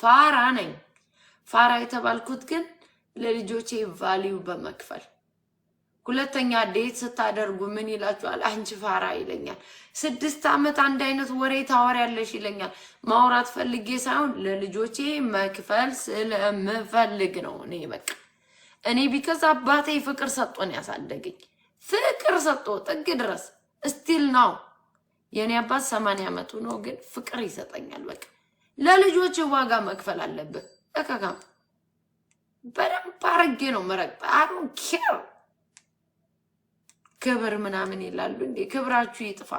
ፋራ ነኝ። ፋራ የተባልኩት ግን ለልጆቼ ቫልዩ በመክፈል ሁለተኛ ዴት ስታደርጉ ምን ይላችኋል? አንቺ ፋራ ይለኛል። 6 ዓመት አንድ አይነት ወሬ ታወሪያለሽ ይለኛል። ማውራት ፈልጌ ሳይሆን ለልጆቼ መክፈል ስለምፈልግ ነው። እኔ ቢከዛ አባቴ ፍቅር ሰጥቶን ያሳደገኝ ፍቅር ሰጥቶ ጥግ ድረስ ስቲል ነው። የኔ አባት 80 ዓመቱ ነው፣ ግን ፍቅር ይሰጠኛል። ለልጆች ዋጋ መክፈል አለብህ። እከካም በደንብ አድርጌ ነው መረቅጣ። አይ ዶንት ኬር ክብር ምናምን ይላሉ እንዴ? ክብራችሁ ይጥፋ።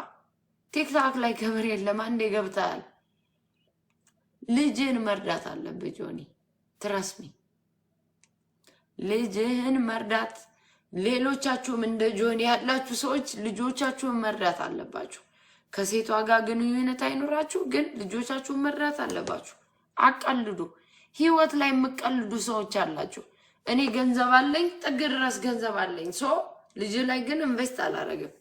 ቲክታክ ላይ ክብር የለም። አንዴ ገብታል። ልጅህን መርዳት አለብህ ጆኒ፣ ትረስሚ። ልጅህን መርዳት። ሌሎቻችሁም እንደ ጆኒ ያላችሁ ሰዎች ልጆቻችሁን መርዳት አለባችሁ። ከሴቷ ጋር ግንኙነት አይኖራችሁ፣ ግን ልጆቻችሁን መርዳት አለባችሁ። አቀልዱ። ህይወት ላይ የምቀልዱ ሰዎች አላችሁ። እኔ ገንዘብ አለኝ፣ ጥግ ድረስ ገንዘብ አለኝ፣ ልጅ ላይ ግን ኢንቨስት አላረግም።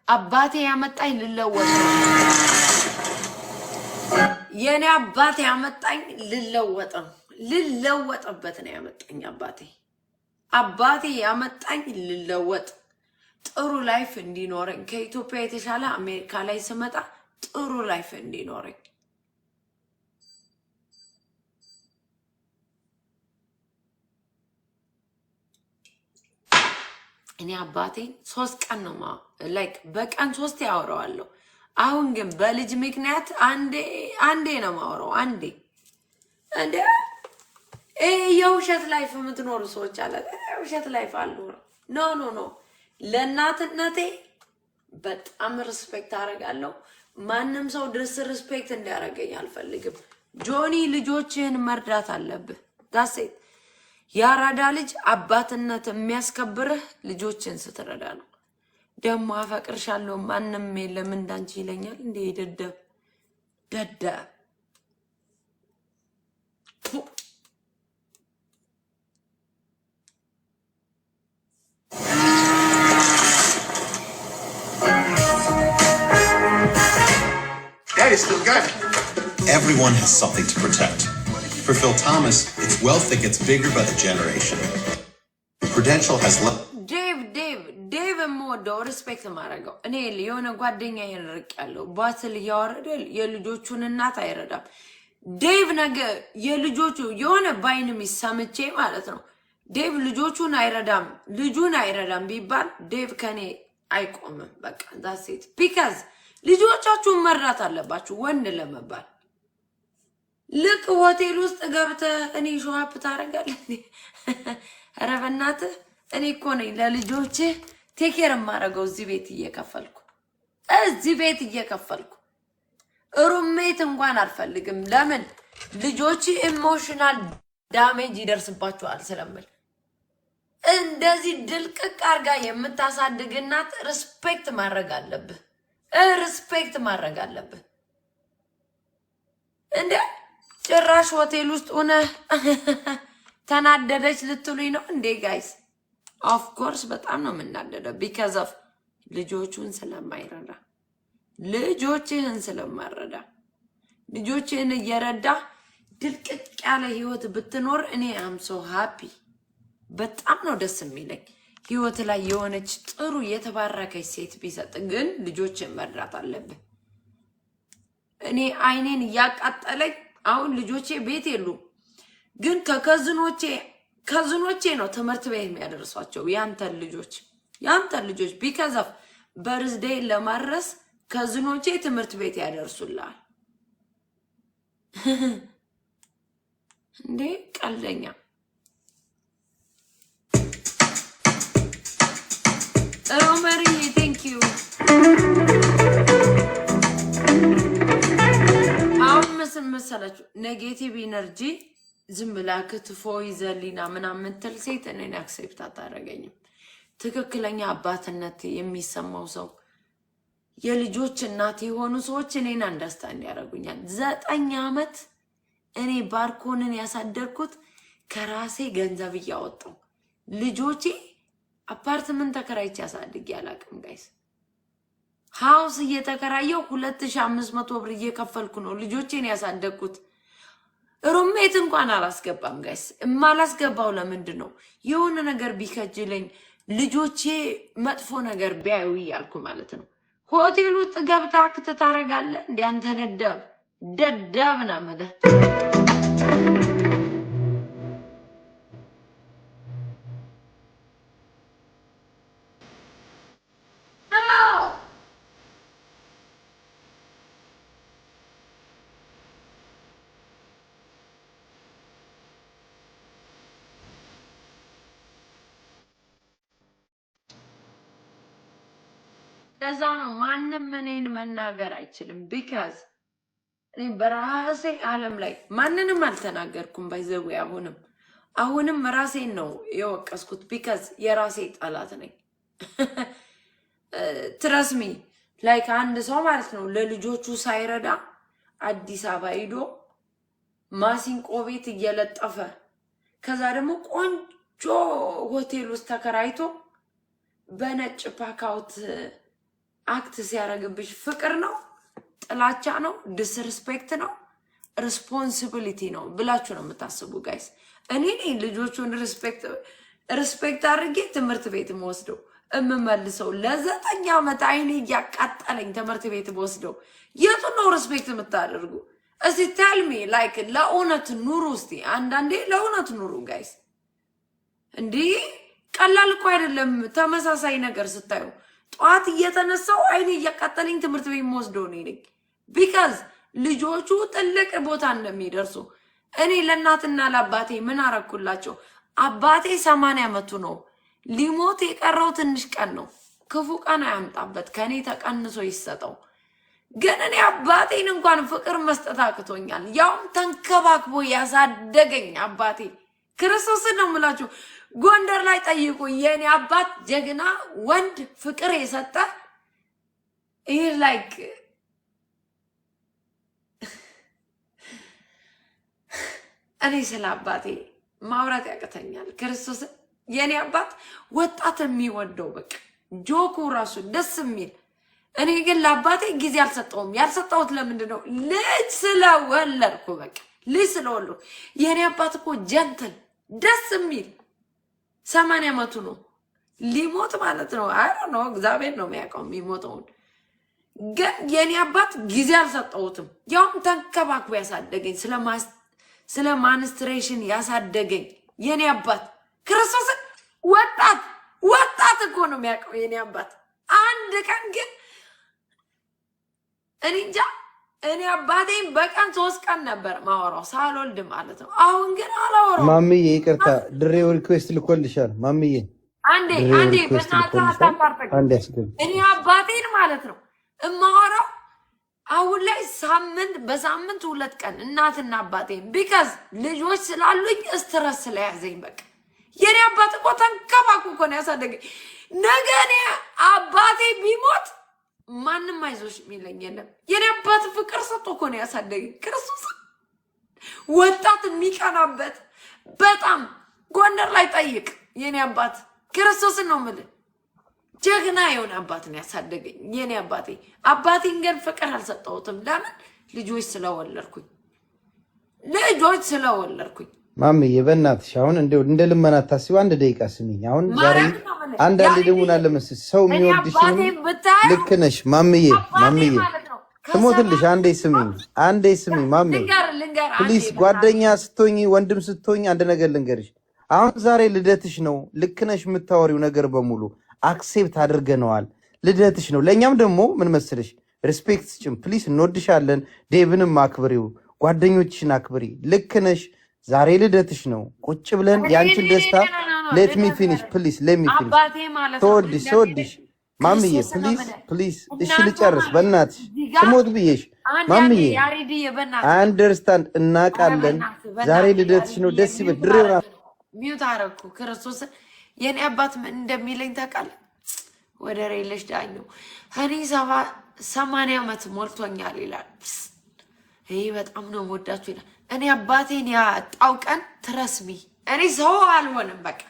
አባቴ ያመጣኝ ልለወጥ ነው። የኔ አባቴ ያመጣኝ ልለወጥ ነው። ልለወጥበት ነው ያመጣኝ አባቴ ያመጣኝ ልለወጥ፣ ጥሩ ላይፍ እንዲኖረኝ፣ ከኢትዮጵያ የተሻለ አሜሪካ ላይ ስመጣ ጥሩ ላይፍ እንዲኖረኝ። እኔ አባቴ 3 ቀን ነው በቀን 3 ያወራዋለሁ። አሁን ግን በልጅ ምክንያት አንዴ ነው ማወራው። አንዴ እንደ የውሸት ላይፍ የምትኖሩ ሰዎች አለ። የውሸት ላይፍ አልኖርም። ኖ ለእናትነቴ በጣም ሪስፔክት አደርጋለሁ። ማንም ሰው ሪስፔክት እንዲያደርገኝ አልፈልግም። ጆኒ ልጆችህን መርዳት አለብህ። ዳሴት ያራዳ ልጅ አባትነት የሚያስከብርህ ልጆችን ስትረዳ ነው። ደሞ አፈቅርሻለሁ ማንም የለም እንዳንቺ ይለኛል እንዴ? ደደብ That is still good. Everyone has something to protect. For Phil Thomas, it's wealth that gets bigger by the generation. Prudential has Dave የምወደው ሪስፔክት ማድረገው እኔ የሆነ ጓደኛዬን ርቄያለሁ። ባትል እያወረደ የልጆቹን እናት አይረዳም። ዴቭ ነገ የልጆቹ የሆነ ባይን የሚሰምቼ ማለት ነው። ዴቭ ልጆቹን አይረዳም፣ ልጁን አይረዳም ቢባል ዴቭ ከኔ አይቆምም። በቃ ዳሴት ቢካዝ ልጆቻችሁን መርዳት አለባችሁ ወንድ ለመባል። ልክ ሆቴል ውስጥ ገብተህ እኔ ሾሃፕ ታደርጋለህ። ኧረ በእናትህ እኔ እኮ ነኝ ለልጆችህ ቴኬር ማረገው እዚህ ቤት እየከፈልኩ ሩሜት እንኳን አልፈልግም። ለምን? ልጆች ኢሞሽናል ዳሜጅ ይደርስባቸዋል ስለምል። እንደዚህ ድልቅቅ አርጋ የምታሳድግ እናት ሪስፔክት ማድረግ አለብህ። እንዴ ጭራሽ ሆቴል ውስጥ ሆነ ተናደደች ልትሉኝ ነው እንዴ ጋይስ? ኦፍ ኮርስ በጣም ነው የምናደደው። ቢካዝ ኦፍ ልጆቹን ስለማይረዳ፣ ልጆችህን ስለማረዳ፣ ልጆችህን እየረዳ ድልቅቅ ያለ ህይወት ብትኖር እኔ አም ሶ ሃፒ። በጣም ነው ደስ የሚለኝ ህይወት ላይ የሆነች ጥሩ የተባረከች ሴት ቢሰጥ። ግን ልጆችን መርዳት አለብን። እኔ አይኔን እያቃጠለኝ አሁን ልጆቼ ቤት የሉም፣ ግን ከዝኖቼ ነው ትምህርት ቤት የሚያደርሷቸው። ያንተን ልጆች ቢካዝ ኦፍ በርዝዴይ ለማድረስ ከዝኖቼ ትምህርት ቤት ያደርሱልሃል። እንዴ ቀልደኛ። ሮመሪ ቴንክ ዩ። አሁን መሰላችሁ ኔጌቲቭ ኢነርጂ ዝም ብላ ክትፎ ይዘሊና ምናምን ምትል ሴት እኔን አክሴፕት አታደርገኝም። ትክክለኛ አባትነት የሚሰማው ሰው፣ የልጆች እናት የሆኑ ሰዎች እኔን አንደርስታንድ ያደርጉኛል። 9 ዓመት እኔ ባርኮንን ያሳደርኩት ከራሴ ገንዘብ እያወጣው። ልጆቼ አፓርትመንት ተከራይቼ ያሳድጌ አላውቅም ጋይስ። ሃውስ እየተከራየው 2500 ብር እየከፈልኩ ነው ልጆቼን ያሳደግኩት። ሩሜት እንኳን አላስገባም ጋይስ። እማላስገባው ለምንድን ነው? የሆነ ነገር ቢከጅለኝ ልጆቼ መጥፎ ነገር ቢያዩ እያልኩ ማለት ነው። ሆቴል ውስጥ ገብታ አክት ታደርጋለህ እንደ አንተ ደደብ ነው የምልህ። ለዛ ነው ማንም እኔን መናገር አይችልም። ቢካዝ እኔ በራሴ ዓለም ላይ ማንንም አልተናገርኩም። ባይዘው አሁንም ራሴን ነው የወቀስኩት። ቢካዝ የራሴ ጠላት ነኝ። ትረስሚ ላይክ አንድ ሰው ማለት ነው ለልጆቹ ሳይረዳ አዲስ አበባ ሄዶ ማሲንቆ ቤት እየለጠፈ ከዛ ደግሞ ቆንጆ ሆቴል ውስጥ ተከራይቶ በነጭ ፓካውት አክት ሲያደርግብሽ ፍቅር ነው? ጥላቻ ነው? ዲስሪስፔክት ነው? ሪስፖንሲቢሊቲ ነው ብላችሁ ነው የምታስቡ ጋይስ? እኔ ልጆቹን ሪስፔክት አድርጌ ትምህርት ቤት ወስደው እምመልሰው ለ9 ዓመት አይኔ እያቃጠለኝ ትምህርት ቤት ወስደው የቱ ነው ሪስፔክት የምታደርጉ? እስቲ ቴልሚ ላይክ ለእውነት ኑሩ። እስቲ አንዳንዴ ለእውነት ኑሩ ጋይስ። እንዲህ ቀላል እኮ አይደለም። ተመሳሳይ ነገር ስታዩ ጠዋት እየተነሳው አይኔ እያቃጠለኝ ትምህርት ቤት ወስደው ነው ይልኝ ቢካዝ ልጆቹ ጥልቅ ቦታ እንደሚደርሱ እኔ ለእናትና ለአባቴ ምን አረኩላቸው? አባቴ 80 ዓመቱ ነው። ሊሞት የቀረው ትንሽ ቀን ነው። ክፉ ቀን አያምጣበት፣ ከኔ ተቀንሶ ይሰጠው። ግን እኔ አባቴን እንኳን ፍቅር መስጠት አቅቶኛል። ያውም ተንከባክቦ ያሳደገኝ አባቴ ክርስቶስን ነው የምላችሁ። ጎንደር ላይ ጠይቁ። የኔ አባት ጀግና ወንድ ፍቅር የሰጠ ይሄ ላይክ እኔ ስለ አባቴ ማውራት ያቅተኛል። ክርስቶስን የኔ አባት ወጣት የሚወደው በቃ ጆኩ ራሱ ደስ የሚል። እኔ ግን ለአባቴ ጊዜ አልሰጠውም። ያልሰጠሁት ለምንድን ነው? ልጅ ስለወለድኩ በቃ ልጅ ስለወለድኩ። የኔ አባት እኮ ጀንትል ደስ የሚል 80 ዓመቱ ነው። ሊሞት ማለት ነው። አይ ነው እግዚአብሔር ነው የሚያውቀው የሚሞተውን። ግን የኔ አባት ጊዜ አልሰጠሁትም። ያውም ተንከባክቦ ያሳደገኝ ስለ ማንስትሬሽን ያሳደገኝ የኔ አባት ክርስቶስን ወጣት እኮ ነው የሚያውቀው የኔ አባት። አንድ ቀን ግን እኔ እንጃ እኔ አባቴን በቀን 3 ቀን ነበር ማወራው ሳልወልድ ማለት ነው። አሁን ግን አላወራው። ማምዬ ይቅርታ ድሬው ሪኩዌስት ልኮልሻል። ማምዬ አንዴ በእናትህ አታቋርጠኝ። እኔ አባቴን ማለት ነው እማወራው አሁን ላይ በሳምንት 2 ቀን እናትና አባቴን ቢካዝ ልጆች ስላሉኝ ስትረስ ስለያዘኝ በቃ የኔ አባት እኮ ተንከባክቦ እኮ ነው ያሳደገኝ። ነገ እኔ አባቴ ቢሞት ማንም አይዞሽ የሚለኝ የለም። የኔ አባት ፍቅር ሰጥቶ እኮ ነው ያሳደገኝ። ክርስቶስ ወጣት የሚቀናበት በጣም ጎንደር ላይ ጠይቅ የኔ አባት ክርስቶስን ነው የምልህ። ጀግና የሆነ አባት ነው ያሳደገኝ የኔ አባቴ። አባቴን ግን ፍቅር አልሰጠሁትም። ለምን? ልጆች ስለወለድኩኝ። ማምዬ በእናትሽ አሁን እንደ ልመና ታስቢ። 1 ደቂቃ ስሚኝ። አሁን ዛሬ አንዳንዴ ደግሞ አለመስስ ሰው የሚወድሽ ልክ ነሽ ማምዬ ትሞትልሽ። አንዴ ስሚኝ ማምዬ ፕሊስ። ጓደኛ ስትሆኚ ወንድም ስትሆኚ አንድ ነገር ልንገርሽ። አሁን ዛሬ ልደትሽ ነው። ልክ ነሽ። የምታወሪው ነገር በሙሉ አክሴፕት አድርገነዋል። ልደትሽ ነው። ለእኛም ደግሞ ምን መስልሽ ሪስፔክት ስጭም ፕሊስ። እንወድሻለን። ዴቭንም አክብሪው፣ ጓደኞችሽን አክብሪ። ልክ ነሽ። ዛሬ ልደትሽ ነው። ቁጭ ብለን ያንቺን ደስታ ሌት ሚ ፊኒሽ ፕሊዝ። ተወድሽ ማምዬ ፕሊዝ። እሺ ልጨርስ በእናትሽ ስሞት ብዬሽ ማምዬ። አንደርስታንድ እናቃለን። ዛሬ ልደትሽ ነው። ደስ ይበል። ድሬው ሚውት አረኩ ክርስቶስ የኔ አባት ምን እንደሚለኝ ታውቃለህ? ወደር የለሽ ዳኘው እኔ 80 ዓመት ሞልቶኛል ይላል። ይሄ በጣም ነው የምወዳችሁ ይላል። እኔ አባቴን ያጣው ቀን ትረስሚ እኔ ሰው አልሆንም። በቃ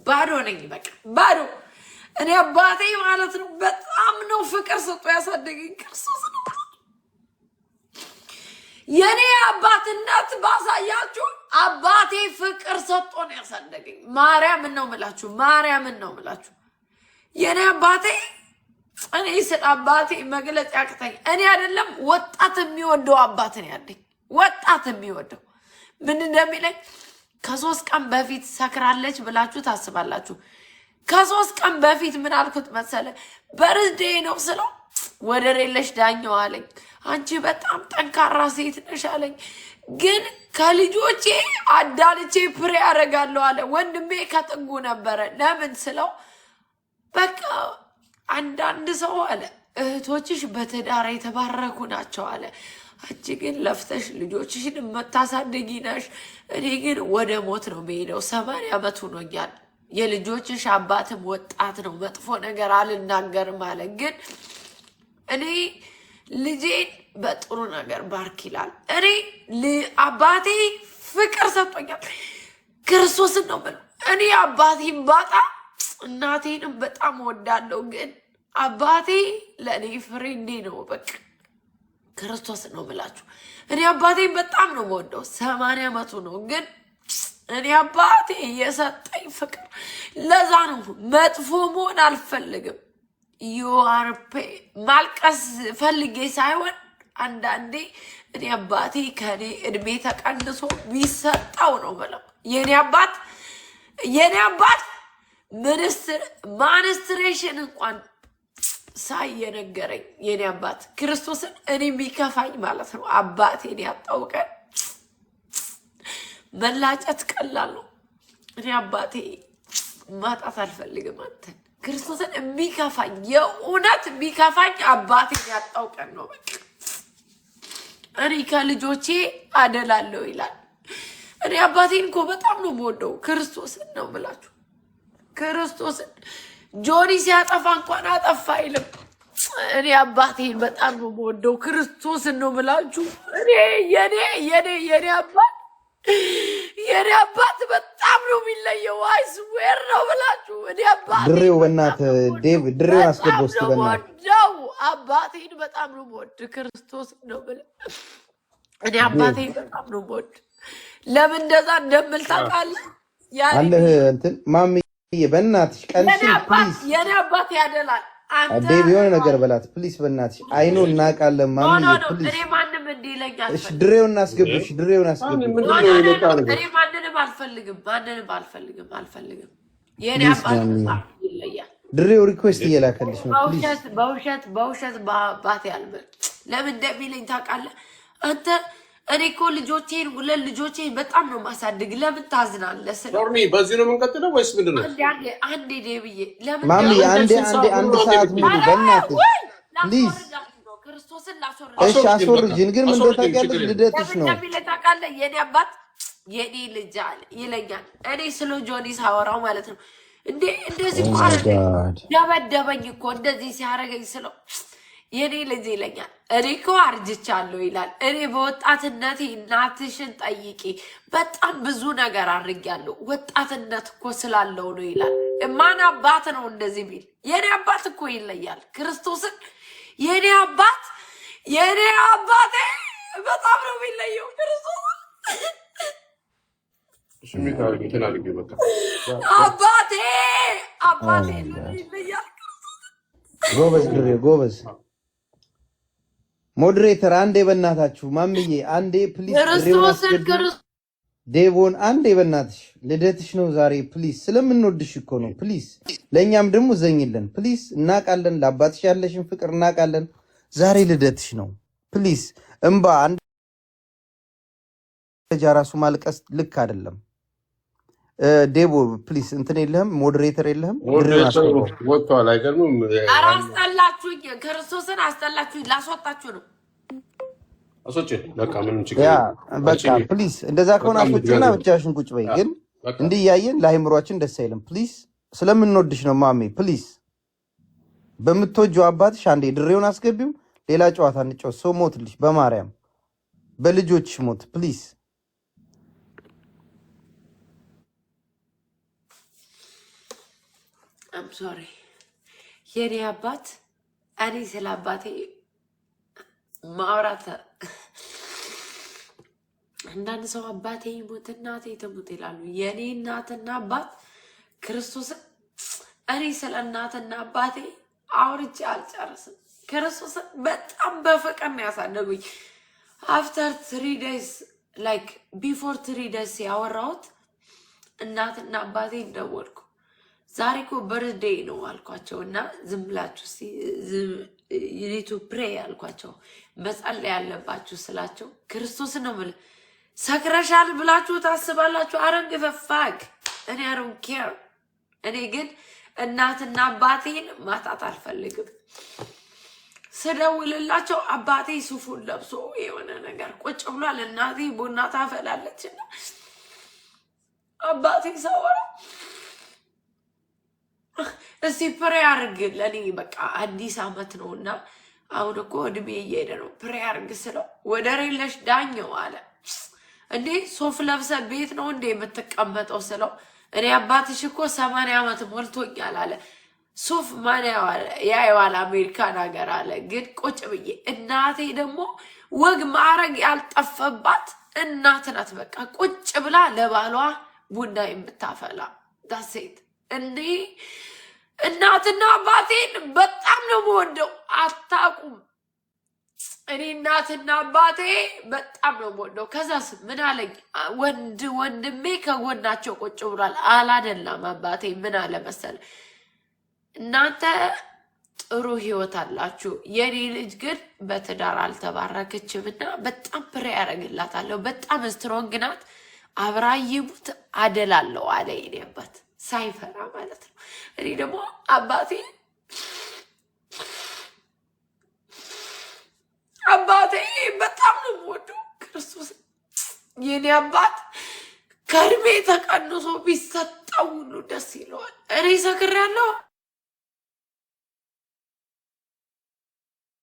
ባዶ ነኝ። በቃ ባዶ። እኔ አባቴ ማለት ነው በጣም ነው ፍቅር ሰጥቶ ያሳደገኝ ክርስቶስ ነው። የኔ አባት እናት ሰጥቶ ነው ያሳደገኝ። ማርያምን ነው የምላችሁ፣ ማርያምን ነው የምላችሁ። የኔ አባቴ እኔ ስለ አባቴ መግለጽ ያቅተኝ። እኔ አይደለም ወጣት የሚወደው አባት ነው ያለኝ። ወጣት የሚወደው ምን እንደሚለኝ ከ3 ቀን በፊት ሰክራለች ብላችሁ ታስባላችሁ። ከ3 ቀን በፊት ምን አልኩት መሰለ? በርዝዴ ነው ስለው ወደር የለሽ ዳኛው አለኝ። አንቺ በጣም ጠንካራ ሴት ነሽ አለኝ። ግን ከልጆቼ አዳልቼ ፕሬ ያደርጋለሁ አለ። ወንድሜ ከጥጉ ነበረ። ለምን ስለው በቃ አንዳንድ ሰው አለ እህቶችሽ በትዳር የተባረኩ ናቸው አለ። አንቺ ግን ለፍተሽ ልጆችሽን የምታሳድጊ ነሽ። እኔ ግን ወደ ሞት ነው የምሄደው። 80 ዓመት ሆኖኛል። የልጆችሽ አባትም ወጣት ነው። መጥፎ ነገር አልናገርም አለ። ግን እኔ ልጄን በጥሩ ነገር ባርክ ይላል። እኔ አባቴ ፍቅር ሰጥቶኛል። ክርስቶስን ነው የምለው። እኔ አባቴን ባጣ እናቴንም በጣም ወዳለሁ። ግን አባቴ ለእኔ ፍሬንዴ ነው። በቃ ክርስቶስን ነው የምላችሁ። እኔ አባቴን በጣም ነው የምወደው። 80 ዓመቱ ነው። ግን እኔ አባቴ የሰጠኝ ፍቅር ለዛ ነው። መጥፎ መሆን አልፈልግም። ዩአርፔ ማልቀስ ፈልጌ ሳይሆን አንዳንዴ እኔ አባቴ ከኔ እድሜ ተቀንሶ ቢሰጠው ነው ብለው የኔ አባት ማንስትሬሽን እንኳን ሳይነገረኝ የኔ አባት ክርስቶስን እኔ የሚከፋኝ ማለት ነው። አባቴን ያጣውቀን መላጨት ቀላል ነው። እኔ አባቴ ማጣት አልፈልግም። አንተን ክርስቶስን የሚከፋኝ የእውነት የሚከፋኝ አባቴን ያጣውቀን ነው። በቃ እኔ ከልጆቼ አደላለሁ ይላል። እኔ አባቴን እኮ በጣም ነው የምወደው። ክርስቶስን ነው የምላችሁ። ክርስቶስን ጆኒ ሲያጠፋ እንኳን አጠፋ አይልም። እኔ አባቴን በጣም ነው የምወደው። ክርስቶስን ነው የምላችሁ። እኔ የኔ አባት በጣም ነው የሚለየው። አይስዌር ነው ብላችሁ እኔ አባቴ ድሬው በእናትህ ዴቭ ድሬውን አስገባው እስኪ በእናትህ አባቴን በጣም ነው የምወድ። ክርስቶስ ነው ብለህ እኔ አባቴን በጣም ነው የምወድ። ለምን እንደዛ እንደምል ታውቃለህ? አለህ እንትን ማምዬ በእናትሽ ቀንሽን ፕሊዝ። የኔ አባት ያደላል። ዴቭ የሆነ ነገር በላት ፕሊዝ በእናትሽ። አይኖ እናውቃለን ማምዬ ፕሊዝ። እኔ ማንም እንዲለኛል። እሺ ድሬውን አስገቡሽ፣ ድሬውን አስገቡሽ። እኔ ማንንም አልፈልግም። የኔ አባት ይለያል። ድሬው ሪኩዌስት እየላከልሽ ነው ፕሊዝ። በውሸት በአባቴ አልበል። ለምን እንደሚለኝ ታውቃለህ አንተ? እኔ እኮ ሁለት ልጆቼን በጣም ነው ማሳድግ። ለምን ታዝናለህ? ኖርሚ በዚህ ነው የምንቀጥለው ወይስ ምንድን ነው? አንዴ ዴብዬ ለምን ማሚ አንድ ሰዓት ሙሉ በእናትህ ፕሊዝ። እሺ አስወርጅን። ግን ምን ታውቂያለሽ? ልደትሽ ነው ታውቃለህ። የኔ አባት የኔ ልጅ አለ ይለኛል። እኔ ስለ ጆኒ ሳወራው ማለት ነው እንደዚህ እኮ ደበደበኝ እኮ እንደዚህ ሲያደርገኝ ስለው የኔ ልጅ ይለኛል። እኔ እኮ አርጅቻለሁ ይላል። እኔ በወጣትነቴ እናትሽን ጠይቂ በጣም ብዙ ነገር አድርጊያለሁ። ወጣትነት እኮ ስላለው ነው ይላል። ማን አባት ነው እንደዚህ ቢል? የኔ አባት እኮ ይለያል። ክርስቶስን የኔ አባቴ በጣም ነው የሚለየው። ክርስቶስ አባቴ ይለያል። ጎበዝ ድሬ ጎበዝ። ሞዴሬተር አንዴ በእናታችሁ ማምዬ አንዴ ፕሊዝ። ዴቮን አንዴ በእናትሽ ልደትሽ ነው ዛሬ ፕሊዝ። ስለምንወድሽ እኮ ነው ፕሊዝ። ለእኛም ደግሞ ዘኝልን ፕሊዝ። እናውቃለን ለአባትሽ ያለሽን ፍቅር እናውቃለን። ዛሬ ልደትሽ ነው ፕሊዝ። እምባ አንድ ራሱ ማልቀስ ልክ አይደለም። ዴቦ ፕሊዝ እንትን የለህም ሞዴሬተር የለህም? ወጥቷል። አይገርምም? አስጠላችሁኝ። ክርስቶስን አስጠላችሁኝ። ላስወጣችሁ ነው። አስወጪ በቃ ምንም ችግር በቃ ፕሊዝ። እንደዛ ከሆነ አስወጪና ብቻሽን ቁጭ በይ። ግን እንዲህ እያየን ለአይምሯችን ደስ አይልም ፕሊዝ። ስለምንወድሽ ነው ማሜ ፕሊዝ። በምትወጂው አባትሽ አንዴ ድሬውን አስገቢው። ሌላ ጨዋታ እንጫወት። ሰው ሞትልሽ በማርያም በልጆችሽ ሞት ፕሊዝ። አም ሶሪ የኔ አባት። እኔ ስለ አባቴ ማውራት አንዳንድ ሰው አባቴ ይሞት እናቴ ትሙት ይላሉ። የኔ እናትና አባት ክርስቶስን እኔ ስለ እናትና አባቴ አውርቼ አልጨርስም። ክርስቶስን በጣም በፍቅር ነው ያሳደጉኝ። አፍተር 3 days ላይክ ቢፎር 3 days ያወራሁት እናትና አባቴ እንደወልኩ ዛሬ እኮ በርዝዴይ ነው አልኳቸው እና ዝም ብላችሁ ዩኒቱ ፕሬ አልኳቸው። መጸለይ ያለባችሁ ስላቸው ክርስቶስ ነው የምልህ። ሰክረሻል ብላችሁ ታስባላችሁ? አረን ግፈፋግ እኔ አሮን ኬር። እኔ ግን እናትና አባቴን ማጣት አልፈልግም። ስደውልላቸው አባቴ ሱፉን ለብሶ የሆነ ነገር ቁጭ ብሏል። እናቴ ቡና ታፈላለች እና አባቴ ሳወራ እስቲ ፕሬ አርግ ለኔ በቃ አዲስ አመት ነውና አሁን እኮ እድሜ እየሄደ ነው። ፕሬ አርግ ስለው ወደር የለሽ ዳኘው አለ። እንዴ ሶፍ ለብሰ ቤት ነው እንዴ የምትቀመጠው ስለው እኔ አባትሽ እኮ 80 ዓመት ሞልቶኛል አለ። ሱፍ ማን ያየዋል አሜሪካን ሀገር አለ። ግን ቁጭ ብዬ እናቴ ደግሞ ወግ ማዕረግ ያልጠፈባት እናት ናት። በቃ ቁጭ ብላ ለባሏ ቡና የምታፈላ ዳሴት እንዴ እናትና አባቴን በጣም ነው የምወደው። አታውቁም። እኔ እናትና አባቴ በጣም ነው የምወደው። ከዛስ ምን አለኝ ወንድሜ ከጎናቸው ቁጭ ብሏል። አላደላም አባቴ ምን አለ መሰለ እናንተ ጥሩ ህይወት አላችሁ፣ የኔ ልጅ ግን በትዳር አልተባረከችም እና በጣም ፕሬ ያደርግላታለሁ። በጣም ስትሮንግ ናት። አብራይቡት አደላለሁ አለ የኔ አባት ሳይፈራ ማለት ነው። እኔ ደግሞ አባቴ በጣም ነው የምወደው። ክርስቶስ የኔ አባት ከእድሜ ተቀንሶ ቢሰጠው ሁሉ ደስ ይለዋል። እኔ ሰክሬያለሁ።